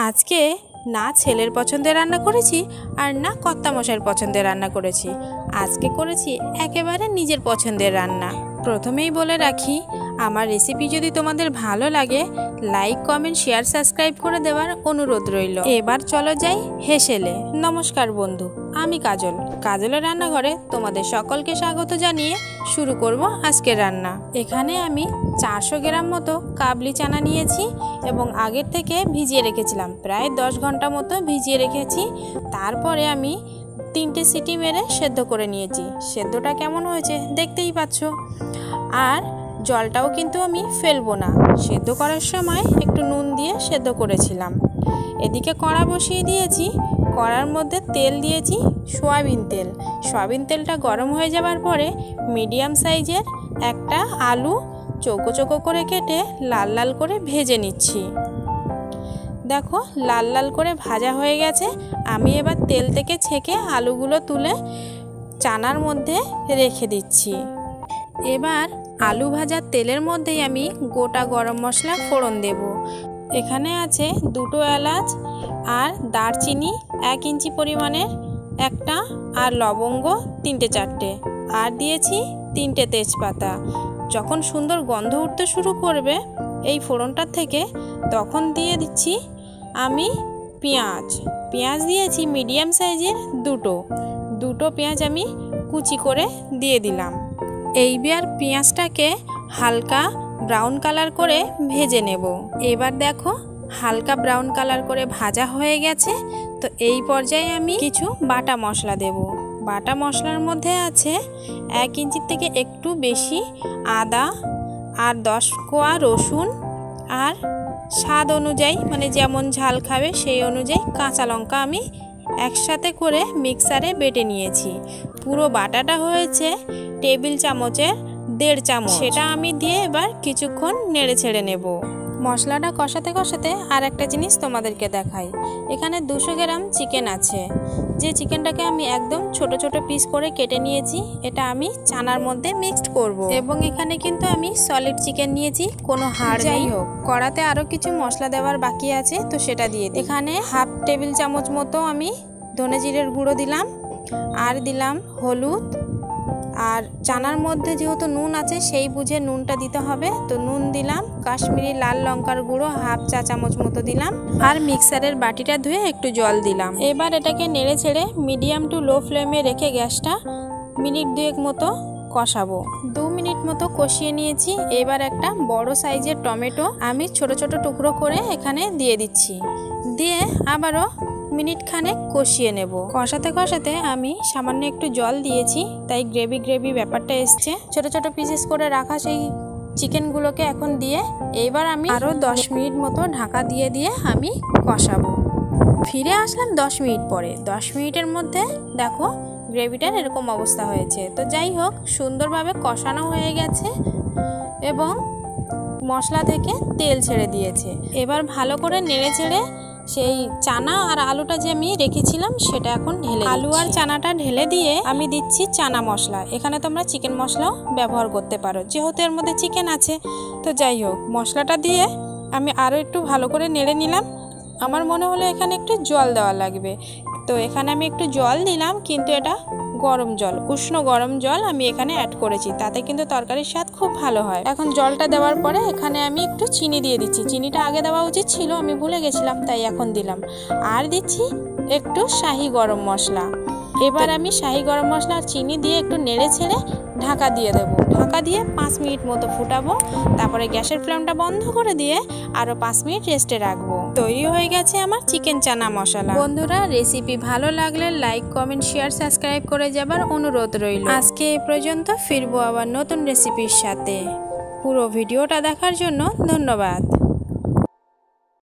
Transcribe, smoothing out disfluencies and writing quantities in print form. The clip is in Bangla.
আজকে না ছেলের পছন্দের রান্না করেছি আর না কর্তামশাইয়ের পছন্দের রান্না করেছি। আজকে করেছি একেবারে নিজের পছন্দের রান্না। প্রথমেই বলে রাখি, আমার রেসিপি যদি তোমাদের ভালো লাগে লাইক, কমেন্ট, শেয়ার, সাবস্ক্রাইব করে দেওয়ার অনুরোধ রইল। এবার চলো যাই হেসেলে। নমস্কার বন্ধু, আমি কাজল। কাজলের রান্নাঘরে তোমাদের সকলকে স্বাগত জানিয়ে শুরু করব আজকের রান্না। এখানে আমি 400 গ্রাম মতো কাবলি চানা নিয়েছি এবং আগের থেকে ভিজিয়ে রেখেছিলাম। প্রায় 10 ঘন্টা মতো ভিজিয়ে রেখেছি। তারপরে আমি 3টে সিটি মেরে সেদ্ধ করে নিয়েছি। সেদ্ধটা কেমন হয়েছে দেখতেই পাচ্ছ। আর জলটাও কিন্তু আমি ফেলবো না। সেদ্ধ করার সময় একটু নুন দিয়ে সেদ্ধ করেছিলাম। এদিকে কড়া বসিয়ে দিয়েছি। কড়ার মধ্যে তেল দিয়েছি সয়াবিন তেল। সয়াবিন তেলটা গরম হয়ে যাওয়ার পরে মিডিয়াম সাইজের একটা আলু চৌকো চৌকো করে কেটে লাল লাল করে ভেজে নিচ্ছি। দেখো লাল লাল করে ভাজা হয়ে গেছে। আমি এবার তেল থেকে ছেঁকে আলুগুলো তুলে চানার মধ্যে রেখে দিচ্ছি। এবার আলু ভাজার তেলের মধ্যেই আমি গোটা গরম মশলা ফোড়ন দেব। এখানে আছে 2টো এলাচ আর দারচিনি 1 ইঞ্চি পরিমাণের একটা, আর লবঙ্গ 3টে-4টে, আর দিয়েছি 3টে তেজপাতা। যখন সুন্দর গন্ধ উঠতে শুরু করবে এই ফোড়নটার থেকে, তখন দিয়ে দিচ্ছি আমি পেঁয়াজ দিয়েছি মিডিয়াম সাইজের দুটো পেঁয়াজ আমি কুচি করে দিয়ে দিলাম। এইবার পেঁয়াজটাকে হালকা ব্রাউন কালার করে ভেজে নেব। এবার দেখো হালকা ব্রাউন কালার করে ভাজা হয়ে গেছে। তো এই পর্যায়ে আমি কিছু বাটা মশলা দেব। বাটা মশলার মধ্যে আছে 1 ইঞ্চির থেকে একটু বেশি আদা, আর 10 কোয়া রসুন, আর স্বাদ অনুযায়ী মানে যেমন ঝাল খাবে সেই অনুযায়ী কাঁচা লঙ্কা আমি একসাথে করে মিক্সারে বেটে নিয়েছি। পুরো বাটাটা হয়েছে টেবিল চামচের 1.5 চামচ। সেটা আমি দিয়ে এবার কিছুক্ষণ নেড়ে ছেড়ে নেব। মশলাটা কষাতে কষাতে আর একটা জিনিস তোমাদেরকে দেখাই। এখানে 200 গ্রাম চিকেন আছে। যে চিকেনটাকে আমি একদম ছোট ছোট পিস করে কেটে নিয়েছি। এটা আমি চানার মধ্যে মিক্সড করব। এবং এখানে কিন্তু আমি সলিড চিকেন নিয়েছি, কোনো হাড় নেই। হোক, কড়াতে আরও কিছু মশলা দেওয়ার বাকি আছে, তো সেটা দিয়ে দিই। এখানে 1/2 টেবিল চামচ মতো আমি ধনে জিরের গুঁড়ো দিলাম, আর দিলাম হলুদ। আর চানার মধ্যে যেহেতু নুন আছে সেই বুঝে নুনটা দিতে হবে। তো নুন দিলাম, কাশ্মীরি লাল লঙ্কার গুঁড়ো 1/2 চা চামচ মতো দিলাম, আর মিক্সারের বাটিটা ধুয়ে একটু জল দিলাম। এবার এটাকে নেড়ে ছেড়ে মিডিয়াম টু লো ফ্লেমে রেখে গ্যাসটা মিনিট 2 মতো কষাবো। 2 মিনিট মতো কষিয়ে নিয়েছি। এবার একটা বড় সাইজের টমেটো আমি ছোট ছোট টুকরো করে এখানে দিয়ে দিচ্ছি। দিয়ে আবারও মিনিট খানেক কষিয়ে নেব। কষাতে কষাতে আমি সামান্য একটু জল দিয়েছি, তাই গ্রেভি ব্যাপারটা এসছে। ছোট ছোট পিসেস করে রাখা সেই চিকেনগুলোকে এখন দিয়ে এবার আমি আরও 10 মিনিট মতো ঢাকা দিয়ে আমি কষাবো। ফিরে আসলাম 10 মিনিট পরে। 10 মিনিটের মধ্যে দেখো গ্রেভিটার এরকম অবস্থা হয়েছে। তো যাই হোক, সুন্দরভাবে কষানো হয়ে গেছে এবং মশলা থেকে তেল ছেড়ে দিয়েছে। এবার ভালো করে নেড়ে ছেড়ে সেই চানা আর আলুটা যে আমি রেখেছিলাম সেটা এখন ঢেলে আলু আর চানাটা ঢেলে দিয়ে আমি দিচ্ছি চানা মশলা। এখানে তোমরা চিকেন মশলাও ব্যবহার করতে পারো, যেহেতু এর মধ্যে চিকেন আছে। তো যাই হোক, মশলাটা দিয়ে আমি আরও একটু ভালো করে নেড়ে নিলাম। আমার মনে হলো এখানে একটু জল দেওয়া লাগবে, তো এখানে আমি একটু জল দিলাম, কিন্তু এটা গরম জল, উষ্ণ গরম জল আমি এখানে অ্যাড করেছি। তাতে কিন্তু তরকারির স্বাদ খুব ভালো হয়। এখন জলটা দেওয়ার পরে এখানে আমি একটু চিনি দিয়ে দিচ্ছি। চিনিটা আগে দেওয়া উচিত ছিল, আমি ভুলে গেছিলাম, তাই এখন দিলাম। আর দিচ্ছি একটু শাহি গরম মশলা। এবার আমি শাহি গরম মশলা আর চিনি দিয়ে একটু নেড়ে ছেড়ে ঢাকা দিয়ে দেবো। ঢাকা দিয়ে 5 মিনিট মতো ফুটাবো। তারপরে গ্যাসের ফ্লেমটা বন্ধ করে দিয়ে আরও 5 মিনিট রেস্টে রাখবো। তৈরি হয়ে গেছে আমার চিকেন চানা মশলা। বন্ধুরা, রেসিপি ভালো লাগলে লাইক, কমেন্ট, শেয়ার, সাবস্ক্রাইব করে যাবার অনুরোধ রইল। আজকে এই পর্যন্ত, ফিরবো আবার নতুন রেসিপির সাথে। পুরো ভিডিওটা দেখার জন্য ধন্যবাদ।